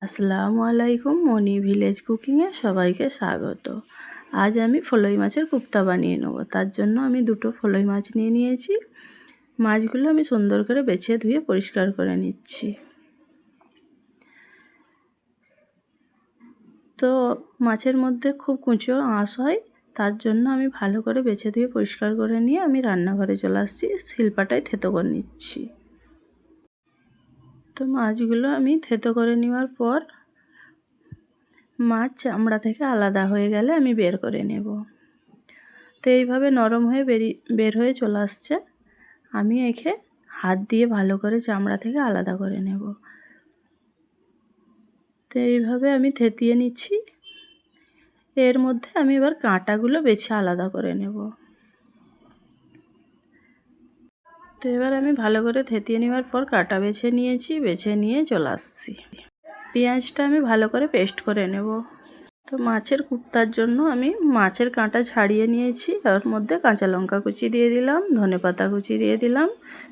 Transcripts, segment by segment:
আসসালামু আলাইকুম, মনি ভিলেজ কুকিংয়ে সবাইকে স্বাগত। আজ আমি ফলই মাছের কোপ্তা বানিয়ে নেব। তার জন্য আমি দুটো ফলই মাছ নিয়ে নিয়েছি। মাছগুলো আমি সুন্দর করে বেছে ধুয়ে পরিষ্কার করে নিচ্ছি। তো মাছের মধ্যে খুব কুঁচো আঁশ হয়, তার জন্য আমি ভালো করে বেছে ধুয়ে পরিষ্কার করে নিয়ে আমি রান্নাঘরে চলে আসছি। শিলপাটায় থেতো করে নিচ্ছি। তো মাছগুলো আমি থেতো করে নেওয়ার পর মাছ চামড়া থেকে আলাদা হয়ে গেলে আমি বের করে নেব। তো এইভাবে নরম হয়ে বের হয়ে চলে আসছে। আমি একে হাত দিয়ে ভালো করে চামড়া থেকে আলাদা করে নেব। তো এইভাবে আমি থেতিয়ে নিচ্ছি। এর মধ্যে আমি এবার কাঁটাগুলো বেছে আলাদা করে নেব। তো এবার আমি ভালো করে থেতিয়ে নেওয়ার পর কাঁটা বেছে নিয়েছি, বেছে নিয়ে চলে আসছি। পেঁয়াজটা আমি ভালো করে পেস্ট করে নেব। তো মাছের কোপ্তার জন্য আমি মাছের কাঁটা ছাড়িয়ে নিয়েছি। এর মধ্যে কাঁচা লঙ্কা কুচি দিয়ে দিলাম, ধনেপাতা কুচি দিয়ে দিলাম,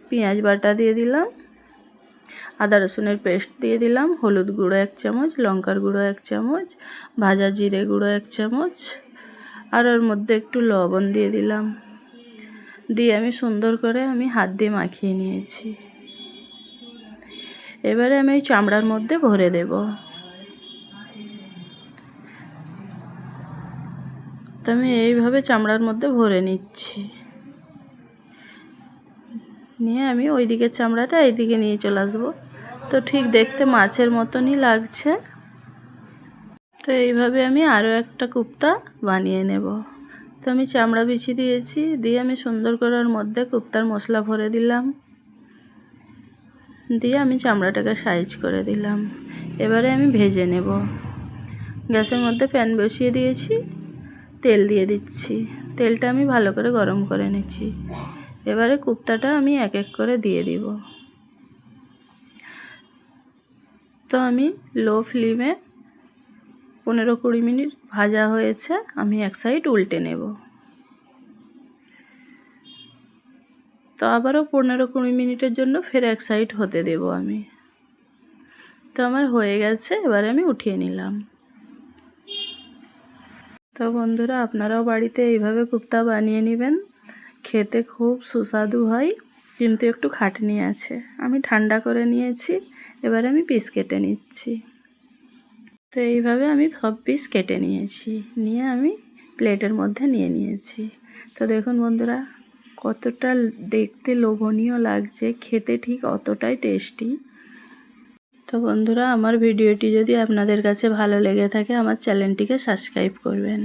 পেঁয়াজ বাটা দিয়ে দিলাম, আদা রসুনের পেস্ট দিয়ে দিলাম, হলুদ গুঁড়ো 1 চামচ, লঙ্কার গুঁড়ো 1 চামচ, ভাজা জিরে গুঁড়ো 1 চামচ, আর ওর মধ্যে একটু লবণ দিয়ে দিলাম। দিয়ে আমি সুন্দর করে হাত দিয়ে মাখিয়ে নিয়েছি। এবারে আমি এই চামড়ার মধ্যে ভরে দেব। তো আমি এইভাবে চামড়ার মধ্যে ভরে নিচ্ছি। নিয়ে আমি ওই দিকের চামড়াটা এইদিকে নিয়ে চলে আসবো। তো ঠিক দেখতে মাছের মতনই লাগছে। তো এইভাবে আমি আরও একটা কোপ্তা বানিয়ে নেব। তো আমি চামড়া বিছিয়ে দিয়েছি, দিয়ে আমি সুন্দর করে ওর মধ্যে কোপ্তার মশলা ভরে দিলাম। দিয়ে আমি চামড়াটাকে সাইজ করে দিলাম। এবারে আমি ভেজে নেব। গ্যাসের মধ্যে প্যান বসিয়ে দিয়েছি, তেল দিয়ে দিচ্ছি। তেলটা আমি ভালো করে গরম করে নিচ্ছি। এবারে কোপ্তাটা আমি এক এক করে দিয়ে দিব। তো আমি লো ফ্লেমে 15-20 মিনিট ভাজা হয়েছে। আমি এক সাইড উল্টে নেব। তো আবারও 15-20 মিনিটের জন্য ফের এক সাইড হতে দেব আমি। তো আমার হয়ে গেছে, এবারে আমি উঠিয়ে নিলাম। তো বন্ধুরা, আপনারাও বাড়িতে এইভাবে কোপ্তা বানিয়ে নেবেন। খেতে খুব সুস্বাদু হয়, কিন্তু একটু খাটনি আছে। আমি ঠান্ডা করে নিয়েছি। এবারে আমি পিস কেটে নিচ্ছি। তো এইভাবে আমি সব পিস কেটে নিয়েছি, নিয়ে আমি প্লেটের মধ্যে নিয়ে নিয়েছি। তো দেখুন বন্ধুরা, কতটা দেখতে লোভনীয় লাগছে, খেতে ঠিক অতটাই টেস্টি। তো বন্ধুরা, আমার ভিডিওটি যদি আপনাদের কাছে ভালো লেগে থাকে, আমার চ্যানেলটিকে সাবস্ক্রাইব করবেন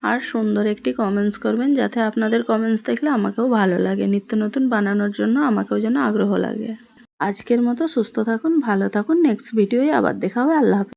আর সুন্দর একটি কমেন্টস করবেন, যাতে আপনাদের কমেন্টস দেখলে আমাকেও ভালো লাগে, নিত্য নতুন বানানোর জন্য আমাকেও যেন আগ্রহ লাগে। আজকের মতো সুস্থ থাকুন, ভালো থাকুন। নেক্সট ভিডিওয় আবার দেখা হবে। আল্লাহ হাফেজ।